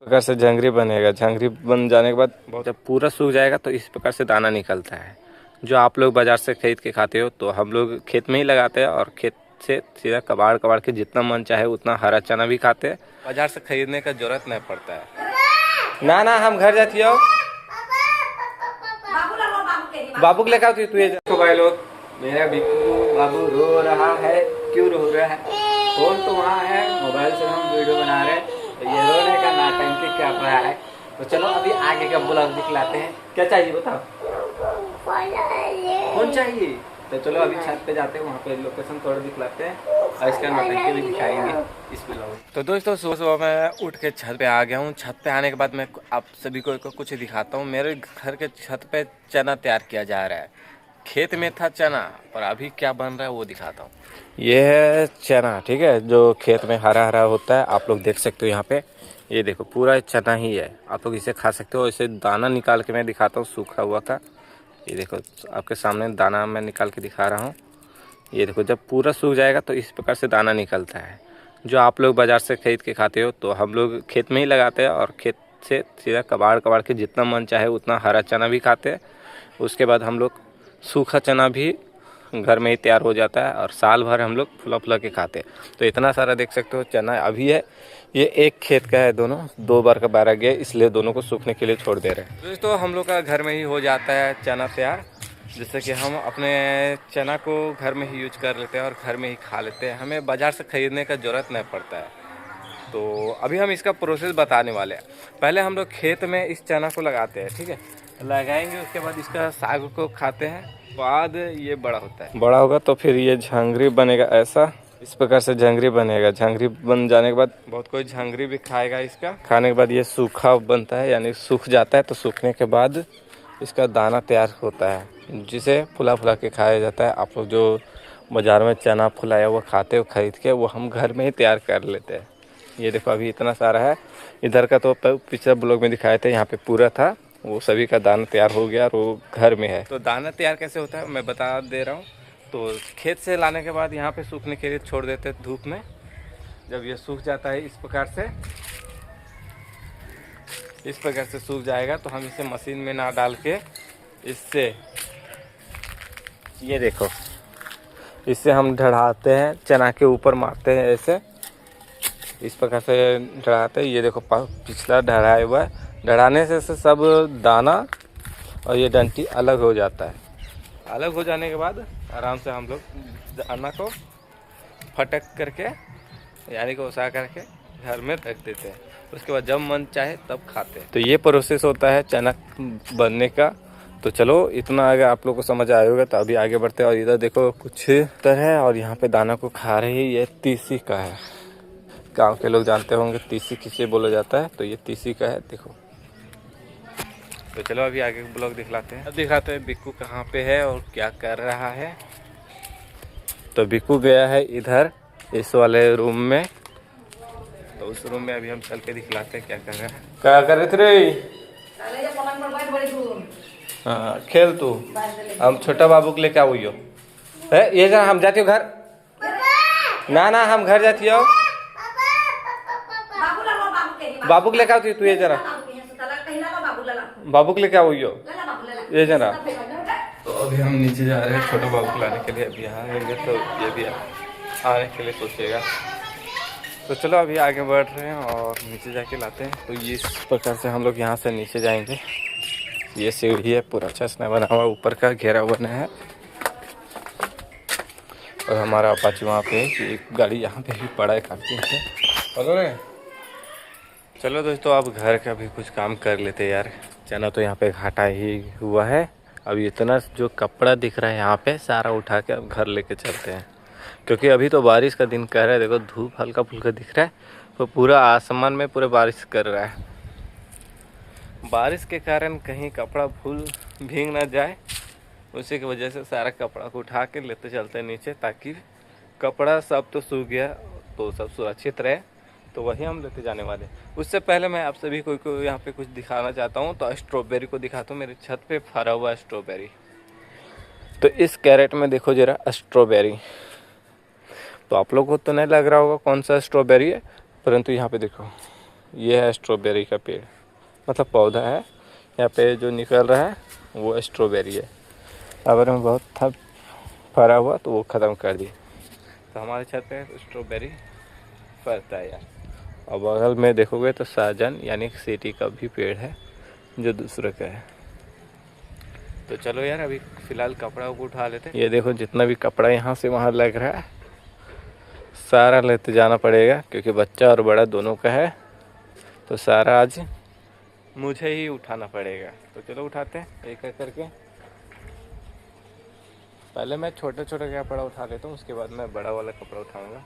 प्रकार से झंगरी बनेगा। झंगरी बन जाने के बाद जब पूरा सूख जाएगा तो इस प्रकार से दाना निकलता है, जो आप लोग बाज़ार से खरीद के खाते हो। तो हम लोग खेत में ही लगाते हैं और खेत से सीधा कबाड़ कबाड़ के जितना मन चाहे उतना हरा चना भी खाते हैं। बाज़ार से खरीदने का जरूरत नहीं पड़ता है। ना हम घर जाती हो, बाबू को लेकर आती तू। तो भाई लोग, मेरा बिक्कू बाबू रो रहा है। क्यों रो रहा है? फोन तो वहाँ है, मोबाइल से हम वीडियो बना रहे हैं, तो ये रोने का नाटंकी कर रहा है। तो चलो अभी आगे का ब्लॉग दिखलाते हैं। क्या चाहिए बताओ? फोन चाहिए। तो चलो अभी छत पे जाते हैं, वहाँ पे लोकेशन थोड़ा दिखलाते हैं और इसका नाटंकी भी दिखाएंगे इस ब्लॉग। तो दोस्तों सुबह सुबह मैं उठ के छत पे आ गया हूँ। छत पे आने के बाद मैं आप सभी को कुछ दिखाता हूँ। मेरे घर के छत पे चना तैयार किया जा रहा है। खेत में था चना, पर अभी क्या बन रहा है वो दिखाता हूँ। ये है चना, ठीक है, जो खेत में हरा हरा होता है। आप लोग देख सकते हो यहाँ पे, ये देखो पूरा चना ही है। आप लोग इसे खा सकते हो। इसे दाना निकाल के मैं दिखाता हूँ सूखा हुआ का। ये देखो आपके सामने दाना मैं निकाल के दिखा रहा हूँ। ये देखो जब पूरा सूख जाएगा तो इस प्रकार से दाना निकलता है, जो आप लोग बाज़ार से खरीद के खाते हो। तो हम लोग खेत में ही लगाते हैं और खेत से सीधा कबाड़ कबाड़ के जितना मन चाहे उतना हरा चना भी खाते हैं। उसके बाद हम लोग सूखा चना भी घर में ही तैयार हो जाता है और साल भर हम लोग फुला फुला के खाते हैं। तो इतना सारा देख सकते हो चना अभी है। ये एक खेत का है, दोनों 2 बार का बारह गया, इसलिए दोनों को सूखने के लिए छोड़ दे रहे हैं। दोस्तों हम लोग का घर में ही हो जाता है चना तैयार, जैसे कि हम अपने चना को घर में ही यूज कर लेते हैं और घर में ही खा लेते हैं। हमें बाज़ार से ख़रीदने का ज़रूरत नहीं पड़ता है। तो अभी हम इसका प्रोसेस बताने वाले हैं। पहले हम लोग खेत में इस चना को लगाते हैं, ठीक है, लगाएंगे। उसके बाद इसका साग को खाते हैं, बाद ये बड़ा होता है। बड़ा होगा तो फिर ये झंगरी बनेगा। ऐसा इस प्रकार से झंगरी बनेगा। झंगरी बन जाने के बाद बहुत कोई झंगरी भी खाएगा। इसका खाने के बाद ये सूखा बनता है, यानी सूख जाता है। तो सूखने के बाद इसका दाना तैयार होता है, जिसे फुला फुला के खाया जाता है। आप लोग जो बाज़ार में चना फुलाया हुआ खाते हो खरीद के, वो हम घर में ही तैयार कर लेते हैं। ये देखो अभी इतना सारा है। इधर का तो पिछले ब्लॉग में दिखाए थे, यहाँ पे पूरा था। वो सभी का दाना तैयार हो गया और वो घर में है। तो दाना तैयार कैसे होता है मैं बता दे रहा हूँ। तो खेत से लाने के बाद यहाँ पे सूखने के लिए छोड़ देते हैं धूप में। जब ये सूख जाता है इस प्रकार से सूख जाएगा तो हम इसे मशीन में ना डाल के इससे, ये देखो, इससे हम ढड़ाते हैं, चना के ऊपर मारते हैं ऐसे, इस प्रकार से ढड़ाते हैं। ये देखो पिछला ढड़ाया हुआ है। ढड़ाने से सब दाना और ये डंटी अलग हो जाता है। अलग हो जाने के बाद आराम से हम लोग दाना को फटक करके, यानी कि उसा करके घर में रख देते हैं। उसके बाद जब मन चाहे तब खाते हैं। तो ये प्रोसेस होता है चना बनने का। तो चलो इतना अगर आप लोग को समझ आया होगा तो अभी आगे बढ़ते हैं। और इधर देखो कुछ तरह है और यहाँ पे दाना को खा रहे हैं। ये तीसी का है, गांव के लोग जानते होंगे तीसी किसे बोला जाता है। तो ये तीसी का है, देखो। तो चलो अभी आगे ब्लॉग दिखलाते हैं। अब दिखाते हैं बिक्कू कहाँ पे है और क्या कर रहा है। तो बिक्कू गया है इधर इस वाले रूम में। तो उस रूम में अभी हम चल के दिखलाते हैं क्या कर रहा है। क्या कर रहे थे रे? हाँ खेल तू। हम छोटा बाबू को लेके आओ। ये जरा हम जाती हो घर। ना हम घर जाती हो। बाबू को लेके आओ तू। ये जरा बाबू को लेके आओ ये जरा। तो अभी हम नीचे जा रहे हैं छोटा बाबू को लाने के लिए। अभी यहाँ आएंगे तो ये भी आने के लिए सोचेगा। तो चलो अभी आगे बढ़ रहे हैं और नीचे जाके लाते हैं। तो ये इस प्रकार से हम लोग यहाँ से नीचे जाएंगे। ये सीढ़ी है, पूरा अच्छा से बना हुआ, ऊपर का घेरा बना है। और हमारा अपाची वहाँ पे एक गाड़ी यहाँ पे ही पड़ा है काफ़ी है। चलो दोस्तों अब घर का भी कुछ काम कर लेते हैं यार। चना तो यहाँ पे घाटा ही हुआ है। अब इतना जो कपड़ा दिख रहा है यहाँ पे सारा उठा के अब घर लेके चलते हैं, क्योंकि अभी तो बारिश का दिन कर रहा है। देखो धूप हल्का फुल्का दिख रहा है, तो पूरा आसमान में पूरा बारिश कर रहा है। बारिश के कारण कहीं कपड़ा भीग ना जाए, उसी की वजह से सारा कपड़ा को उठा के लेते चलते हैं नीचे, ताकि कपड़ा सब तो सूख गया तो सब सुरक्षित रहे। तो वही हम लेते जाने वाले। उससे पहले मैं आप सभी को यहाँ पे कुछ दिखाना चाहता हूँ। तो स्ट्रॉबेरी को दिखाता हूँ। मेरे छत पे फरा हुआ है स्ट्रॉबेरी। तो इस कैरेट में देखो जरा स्ट्रॉबेरी। तो आप लोग को तो नहीं लग रहा होगा कौन सा स्ट्रॉबेरी है, परंतु यहाँ पे देखो ये है स्ट्रॉबेरी का पेड़, मतलब पौधा है। यहाँ पे जो निकल रहा है वो स्ट्रॉबेरी है। अगर में बहुत था फरा हुआ तो वो ख़त्म कर दिए। तो हमारे छत पे स्ट्रॉबेरी फरता है यार। और बगल में देखोगे तो सहजन यानी सीटी का भी पेड़ है जो दूसरे का है। तो चलो यार अभी फ़िलहाल कपड़ा उठा लेते हैं। ये देखो जितना भी कपड़ा यहाँ से वहाँ लग रहा है सारा लेते जाना पड़ेगा, क्योंकि बच्चा और बड़ा दोनों का है। तो सारा आज मुझे ही उठाना पड़ेगा। तो चलो उठाते हैं एक एक करके। पहले मैं छोटे छोटे कपड़ा उठा लेता हूँ, उसके बाद मैं बड़ा वाला कपड़ा उठाऊंगा।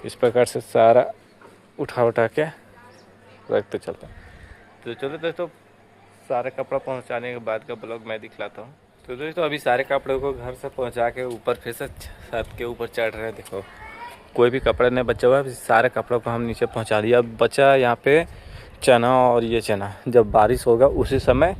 इस प्रकार से सारा उठा के रखते चलते हैं। तो चलो दोस्तों सारे कपड़ा पहुँचाने के बाद का ब्लॉग मैं दिखलाता हूँ। तो दोस्तों अभी सारे कपड़ों को घर से पहुँचा के ऊपर फिर से छत के ऊपर चढ़ रहे हैं। देखो कोई भी कपड़ा नहीं बचा हुआ है, सारे कपड़ों को हम नीचे पहुँचा दिया। अब बचा यहाँ पे चना, और ये चना जब बारिश होगा उसी समय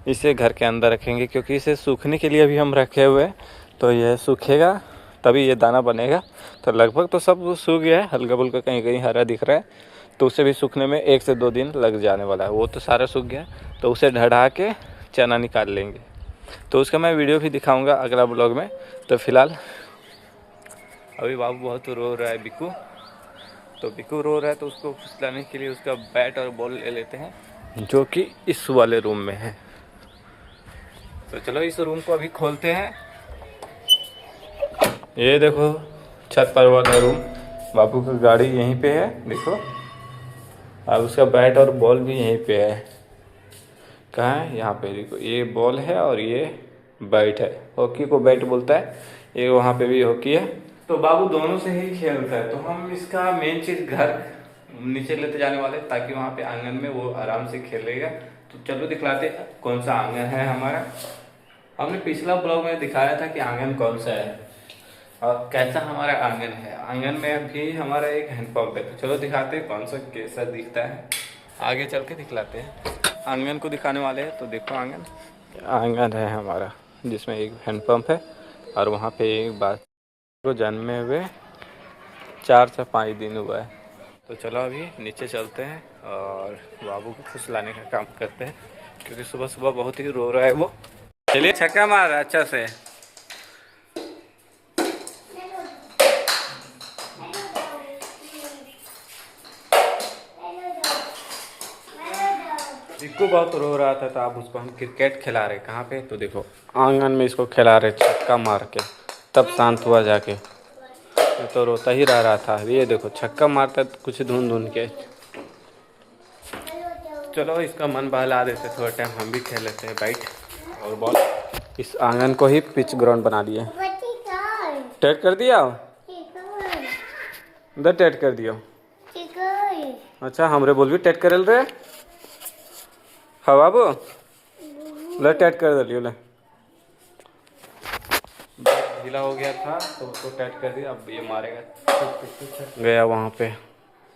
इसे घर के अंदर रखेंगे, क्योंकि इसे सूखने के लिए अभी हम रखे हुए हैं। तो यह सूखेगा तभी ये दाना बनेगा। तो लगभग तो सब सूख गया है, हल्का फुल्का कहीं कहीं हरा दिख रहा है। तो उसे भी सूखने में 1 से 2 दिन लग जाने वाला है। वो तो सारा सूख गया, तो उसे ढढ़ा के चना निकाल लेंगे। तो उसका मैं वीडियो भी दिखाऊंगा अगला ब्लॉग में। तो फिलहाल अभी बाबू बहुत रो रहा है, बिक्कू। तो बिक्कू रो रहा है तो उसको फुसलाने के लिए उसका बैट और बॉल ले लेते हैं, जो कि इस वाले रूम में है। तो चलो इस रूम को अभी खोलते हैं। ये देखो छत पर वाला रूम, बाबू का गाड़ी यहीं पे है देखो। अब उसका बैट और बॉल भी यहीं पे है। कहाँ है? यहाँ पे देखो, ये बॉल है और ये बैट है। हॉकी को बैट बोलता है, ये वहाँ पे भी हॉकी है। तो बाबू दोनों से ही खेलता है। तो हम इसका मेन चीज़ घर नीचे लेते जाने वाले, ताकि वहाँ पे आंगन में वो आराम से खेलेगा। तो चलो दिखलाते कौन सा आंगन है हमारा। हमने पिछला ब्लॉग में दिखाया था कि आंगन कौन सा है और कैसा हमारा आंगन है। आंगन में भी हमारा एक हैंडपम्प है। तो चलो दिखाते हैं कौन सा कैसा दिखता है, आगे चल के दिखलाते हैं। आंगन को दिखाने वाले हैं। तो देखो आंगन है हमारा, जिसमें एक हैंडपम्प है और वहाँ पे एक बात को जन्मे हुए 4 से 5 दिन हुआ है। तो चलो अभी नीचे चलते हैं और बाबू को फुसलाने का काम करते हैं, क्योंकि सुबह सुबह बहुत ही रो रहा है वो। चलिए छक्का मार अच्छा से। बिक्कू बहुत रो रहा था, तो अब उसको हम क्रिकेट खिला रहे। कहाँ पे? तो देखो आंगन में इसको खिला रहे छक्का मार के, तब शांत हुआ जाके। तो रोता ही रह था। ये देखो छक्का मारता है कुछ धुन धुन के। चलो इसका मन बहला देते, थोड़ा टाइम हम भी खेल लेते हैं बैट और बॉल। इस आंगन को ही पिच ग्राउंड बना दिया। टेट कर दिया, उधर टेट कर दिया। अच्छा हमरे बोल भी टेट कर रहे। हाँ बाबू ले टेट कर दियो ले। ढीला हो गया था तो उसको टाइट कर दिया। अब ये मारेगा। गया वहाँ पे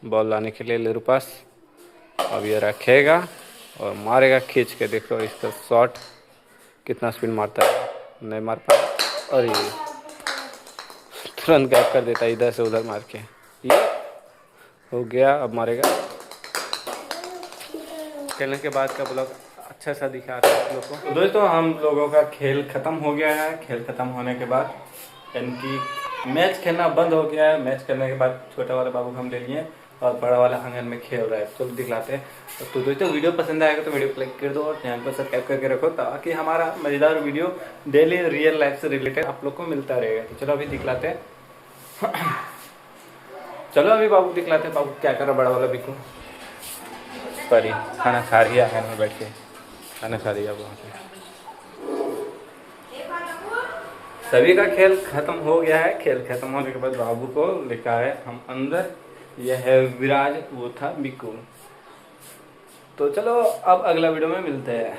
बॉल लाने के लिए लेरू पास। अब ये रखेगा और मारेगा खींच के। देखो इसका शॉट कितना स्पिन मारता है, नहीं मार पाया और ये तुरंत गैप कर देता है इधर से उधर मार के। ये हो गया, अब मारेगा। खेलने के बाद का ब्लॉग अच्छा सा दिखा रहा है आप लोग को। तो दोस्तों हम लोगों का खेल ख़त्म हो गया है। खेल ख़त्म होने के बाद यानी कि मैच खेलना बंद हो गया है। मैच खेलने के बाद छोटा वाला बाबू हम ले लिए और बड़ा वाला आंगन में खेल रहा है। तो दिखलाते हैं। तो दोस्तों वीडियो पसंद आएगा तो वीडियो को लाइक कर दो और चैनल को सब्सक्राइब करके रखो, ताकि हमारा मज़ेदार वीडियो डेली रियल लाइफ से रिलेटेड आप लोग को मिलता रहेगा। तो चलो अभी दिखलाते हैं। चलो अभी बाबू दिखलाते हैं बाबू क्या कर रहा बड़ा वाला बिक्कू। पर खाना खा रही है आंगन में बैठ के, खाना खा रही है वहाँ पे। सभी का खेल खत्म हो गया है। खेल खत्म होने के बाद बाबू को लेकर आए हम अंदर। यह है विराज, वो था बिक्कू। तो चलो अब अगला वीडियो में मिलते हैं।